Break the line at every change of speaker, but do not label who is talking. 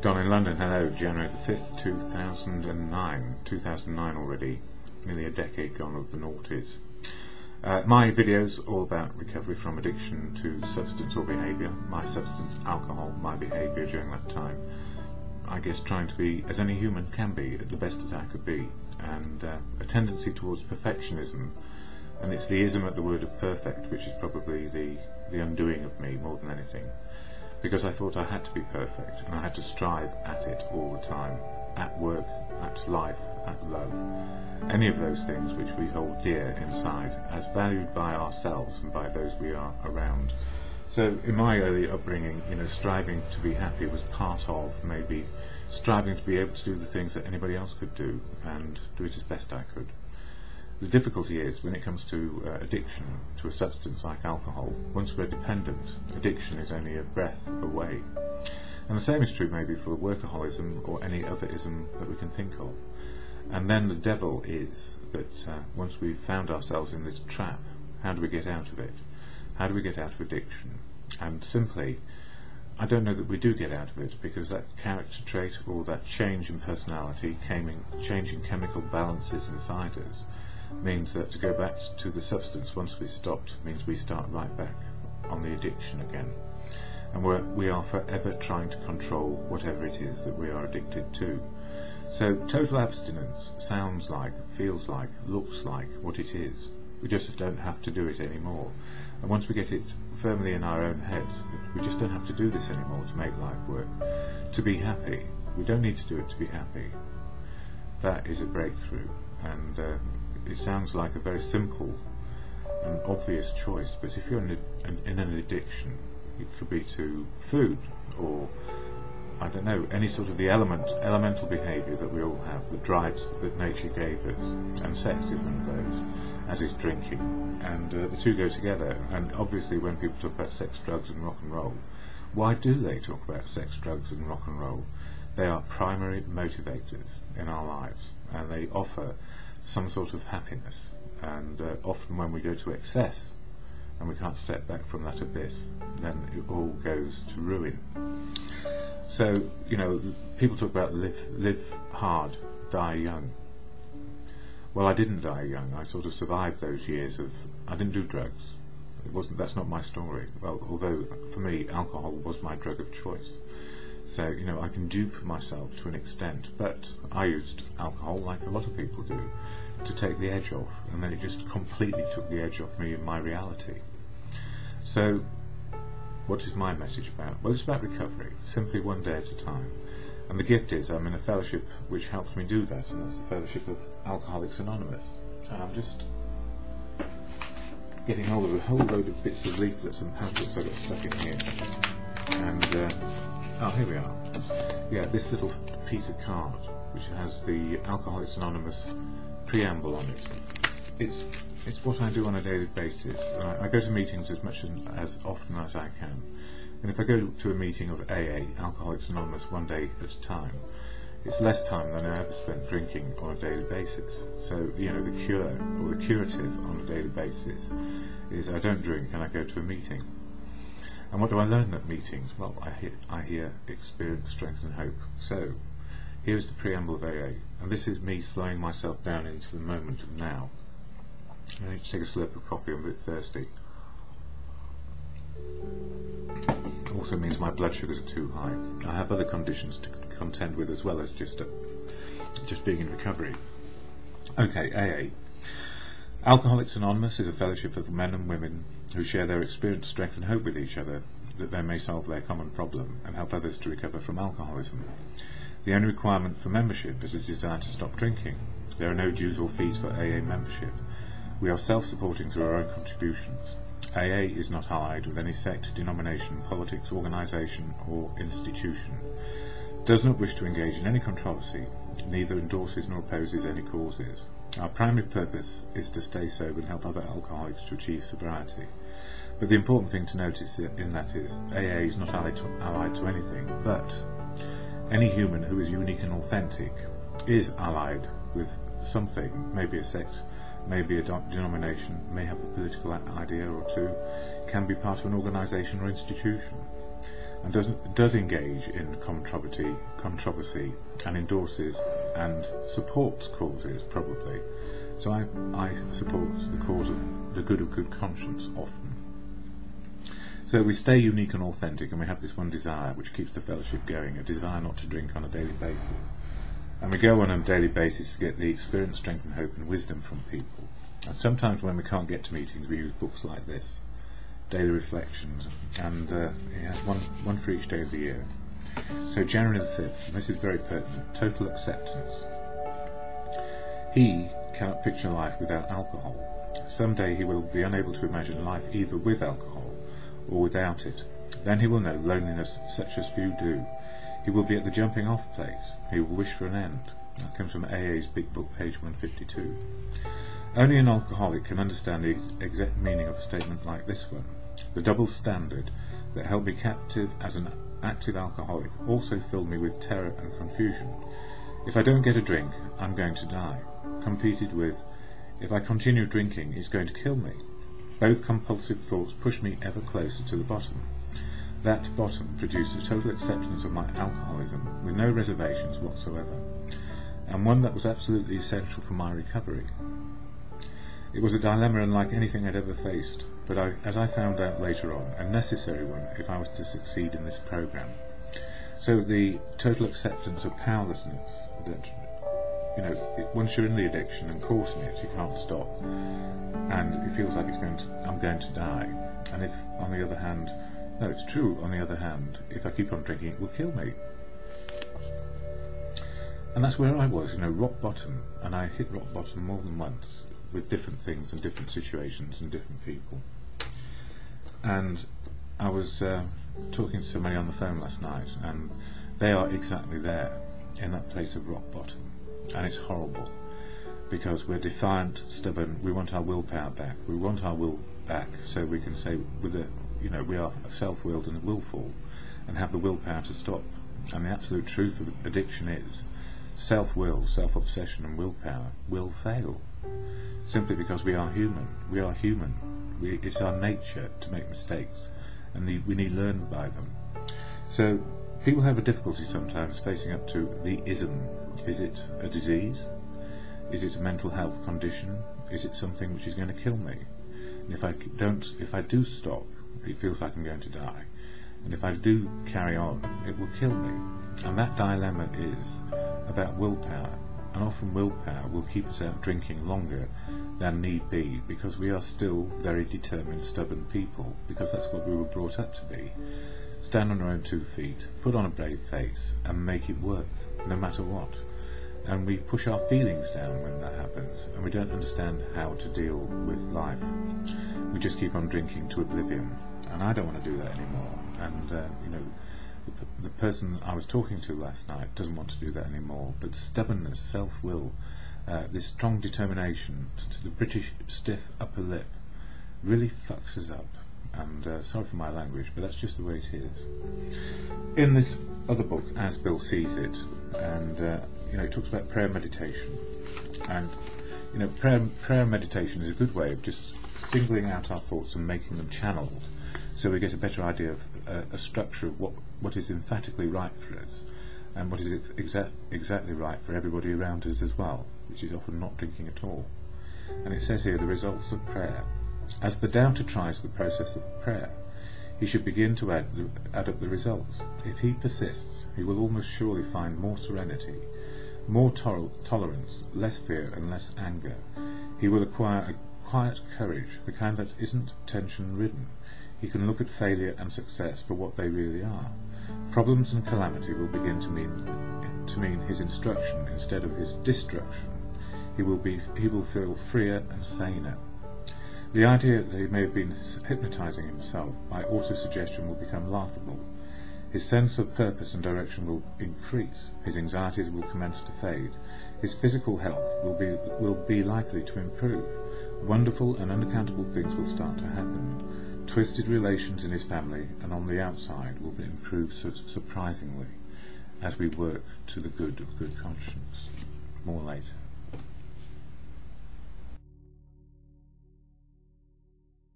DonInLondon, hello, January the 5th, 2009. 2009 already, nearly a decade gone of the noughties. My videos all about recovery from addiction to substance or behaviour. My substance, alcohol, my behaviour during that time. I guess trying to be, as any human can be, the best that I could be. And a tendency towards perfectionism. And it's the ism at the word of perfect, which is probably the undoing of me more than anything. Because I thought I had to be perfect, and I had to strive at it all the time. At work, at life, at love. Any of those things which we hold dear inside, as valued by ourselves and by those we are around. So in my early upbringing, striving to be happy was part of maybe striving to be able to do the things that anybody else could do, and do it as best I could. The difficulty is, when it comes to addiction to a substance like alcohol, once we're dependent, addiction is only a breath away. And the same is true maybe for workaholism or any other ism that we can think of. And then the devil is that once we've found ourselves in this trap, how do we get out of it? How do we get out of addiction? And simply, I don't know that we do get out of it, because that character trait or that change in personality, changing chemical balances inside us, means that to go back to the substance once we've stopped means we start right back on the addiction again. And we are forever trying to control whatever it is that we are addicted to. So total abstinence sounds like, feels like, looks like what it is. We just don't have to do it anymore. And once we get it firmly in our own heads, that we just don't have to do this anymore to make life work. To be happy, we don't need to do it to be happy. That is a breakthrough. And it sounds like a very simple and obvious choice, but if you're in an addiction, it could be to food or, I don't know, any sort of the elemental behaviour that we all have, the drives that nature gave us, and sex is one of those, as is drinking, and the two go together. And obviously when people talk about sex, drugs and rock and roll, why do they talk about sex, drugs and rock and roll? They are primary motivators in our lives, and they offer some sort of happiness, and often when we go to excess and we can't step back from that abyss, then it all goes to ruin. So, people talk about live hard, die young. Well, I didn't die young. I sort of survived those years of, I didn't do drugs. That's not my story. Well, although for me alcohol was my drug of choice. So, I can dupe myself to an extent, but I used alcohol, like a lot of people do, to take the edge off, and then it just completely took the edge off me in my reality. So, what is my message about? Well, it's about recovery, simply one day at a time. And the gift is, I'm in a fellowship which helps me do that, and that's the fellowship of Alcoholics Anonymous. And I'm just getting hold of a whole load of bits of leaflets and pamphlets I got stuck in here. And, here we are. Yeah, this little piece of card, which has the Alcoholics Anonymous preamble on it. It's what I do on a daily basis. I go to meetings as often as I can. And if I go to a meeting of AA, Alcoholics Anonymous, one day at a time, it's less time than I ever spent drinking on a daily basis. So, the cure, or the curative on a daily basis, is I don't drink and I go to a meeting. And what do I learn at meetings? Well, I hear experience, strength and hope. So, here's the preamble of AA, and this is me slowing myself down into the moment of now. I need to take a slurp of coffee, I'm a bit thirsty. Also means my blood sugars are too high. I have other conditions to contend with as well as just being in recovery. Okay, AA. Alcoholics Anonymous is a fellowship of men and women who share their experience, strength and hope with each other, that they may solve their common problem and help others to recover from alcoholism. The only requirement for membership is a desire to stop drinking. There are no dues or fees for AA membership. We are self-supporting through our own contributions. AA is not allied with any sect, denomination, politics, organisation or institution. Does not wish to engage in any controversy, neither endorses nor opposes any causes. Our primary purpose is to stay sober and help other alcoholics to achieve sobriety. But the important thing to notice in that is, AA is not allied to anything, but any human who is unique and authentic is allied with something, maybe a sect, maybe a denomination, may have a political idea or two, can be part of an organisation or institution. and does engage in controversy and endorses and supports causes, probably. So I support the cause of the good of good conscience often. So we stay unique and authentic, and we have this one desire which keeps the fellowship going, a desire not to drink on a daily basis. And we go on a daily basis to get the experience, strength and hope and wisdom from people. And sometimes when we can't get to meetings, we use books like this, Daily Reflections, and he has one for each day of the year. So January the 5th, and this is very pertinent, total acceptance. He cannot picture life without alcohol. Someday he will be unable to imagine life either with alcohol or without it. Then he will know loneliness such as few do. He will be at the jumping off place. He will wish for an end. That comes from AA's Big Book, page 152. Only an alcoholic can understand the exact meaning of a statement like this one. The double standard that held me captive as an active alcoholic also filled me with terror and confusion. If I don't get a drink, I'm going to die. Competed with, if I continue drinking, it's going to kill me. Both compulsive thoughts push me ever closer to the bottom. That bottom produced a total acceptance of my alcoholism, with no reservations whatsoever, and one that was absolutely essential for my recovery. It was a dilemma unlike anything I'd ever faced, but as I found out later on, a necessary one if I was to succeed in this program. So the total acceptance of powerlessness, that once you're in the addiction and caught in it, you can't stop, and it feels like I'm going to die. And if, on the other hand, no, it's true, on the other hand, if I keep on drinking, it will kill me. And that's where I was, rock bottom, and I hit rock bottom more than once, with different things and different situations and different people. And I was talking to somebody on the phone last night, and they are exactly there, in that place of rock bottom. And it's horrible, because we're defiant, stubborn, we want our willpower back. We want our will back so we can say we are self-willed and willful, and have the willpower to stop. And the absolute truth of addiction is self-will, self-obsession and willpower will fail, simply because we are human. We are human. It's our nature to make mistakes, and we need to learn by them. So people have a difficulty sometimes facing up to the ism. Is it a disease? Is it a mental health condition? Is it something which is going to kill me? And if I do stop, it feels like I'm going to die. And if I do carry on, it will kill me. And that dilemma is about willpower. And often willpower will keep us out drinking longer than need be, because we are still very determined, stubborn people, because that's what we were brought up to be. Stand on our own 2 feet, put on a brave face, and make it work, no matter what. And we push our feelings down when that happens, and we don't understand how to deal with life. We just keep on drinking to oblivion, and I don't want to do that anymore. And the person I was talking to last night doesn't want to do that anymore. But stubbornness, self-will, this strong determination, the British stiff upper lip, really fucks us up. And sorry for my language, but that's just the way it is. In this other book, As Bill Sees It, and it talks about prayer meditation, and prayer meditation is a good way of just singling out our thoughts and making them channeled, so we get a better idea of a structure of what is emphatically right for us, and what is exactly right for everybody around us as well, which is often not drinking at all. And it says here, the results of prayer. As the doubter tries the process of prayer, he should begin to add up the results. If he persists, he will almost surely find more serenity, more tolerance, less fear and less anger. He will acquire a quiet courage, the kind that isn't tension-ridden. He can look at failure and success for what they really are. Problems and calamity will begin to mean his instruction instead of his destruction. He will feel freer and saner. The idea that he may have been hypnotizing himself by auto-suggestion will become laughable. His sense of purpose and direction will increase. His anxieties will commence to fade. His physical health will be likely to improve. Wonderful and unaccountable things will start to happen. Twisted relations in his family and on the outside will be improved surprisingly as we work to the good of good conscience. More later.